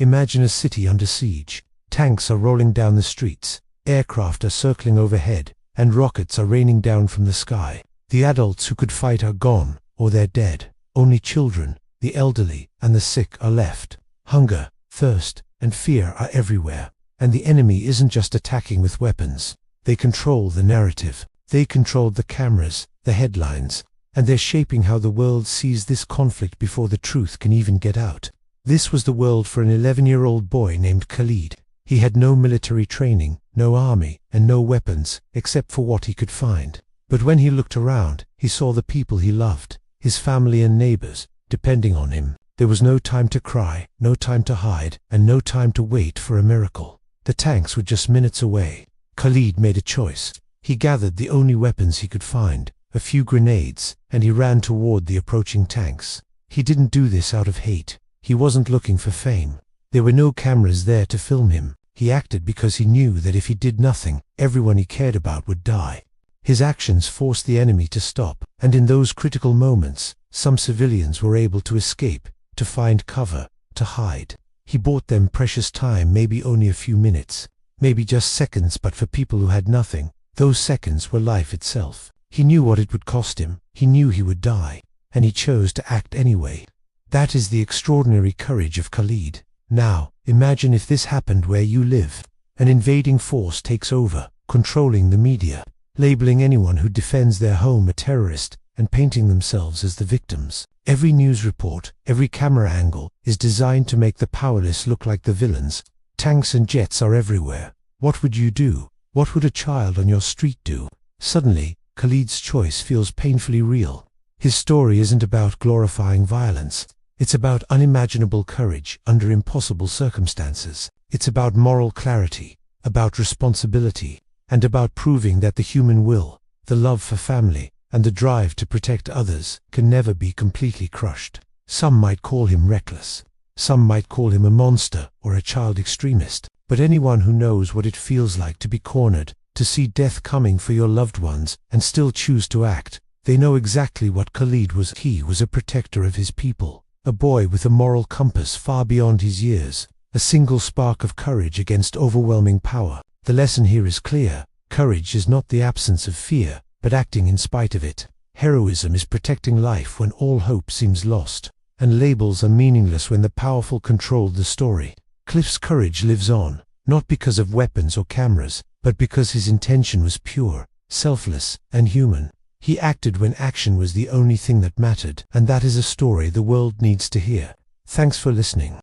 Imagine a city under siege. Tanks are rolling down the streets, aircraft are circling overhead, and rockets are raining down from the sky. The adults who could fight are gone, or they're dead. Only children, the elderly, and the sick are left. Hunger, thirst, and fear are everywhere. And the enemy isn't just attacking with weapons. They control the narrative. They control the cameras, the headlines, and they're shaping how the world sees this conflict before the truth can even get out. This was the world for an 11-year-old boy named Khalid. He had no military training, no army, and no weapons, except for what he could find. But when he looked around, he saw the people he loved, his family and neighbors, depending on him. There was no time to cry, no time to hide, and no time to wait for a miracle. The tanks were just minutes away. Khalid made a choice. He gathered the only weapons he could find, a few grenades, and he ran toward the approaching tanks. He didn't do this out of hate. He wasn't looking for fame. There were no cameras there to film him. He acted because he knew that if he did nothing, everyone he cared about would die. His actions forced the enemy to stop, and in those critical moments, some civilians were able to escape, to find cover, to hide. He bought them precious time, maybe only a few minutes, maybe just seconds, but for people who had nothing, those seconds were life itself. He knew what it would cost him. He knew he would die, and he chose to act anyway. That is the extraordinary courage of Khalid. Now, imagine if this happened where you live. An invading force takes over, controlling the media, labeling anyone who defends their home a terrorist, and painting themselves as the victims. Every news report, every camera angle, is designed to make the powerless look like the villains. Tanks and jets are everywhere. What would you do? What would a child on your street do? Suddenly, Khalid's choice feels painfully real. His story isn't about glorifying violence. It's about unimaginable courage under impossible circumstances. It's about moral clarity, about responsibility, and about proving that the human will, the love for family, and the drive to protect others can never be completely crushed. Some might call him reckless. Some might call him a monster or a child extremist. But anyone who knows what it feels like to be cornered, to see death coming for your loved ones, and still choose to act, they know exactly what Khalid was. He was a protector of his people. A boy with a moral compass far beyond his years, a single spark of courage against overwhelming power. The lesson here is clear. Courage is not the absence of fear, but acting in spite of it. Heroism is protecting life when all hope seems lost, and labels are meaningless when the powerful control the story. Cliff's courage lives on, not because of weapons or cameras, but because his intention was pure, selfless, and human. He acted when action was the only thing that mattered, and that is a story the world needs to hear. Thanks for listening.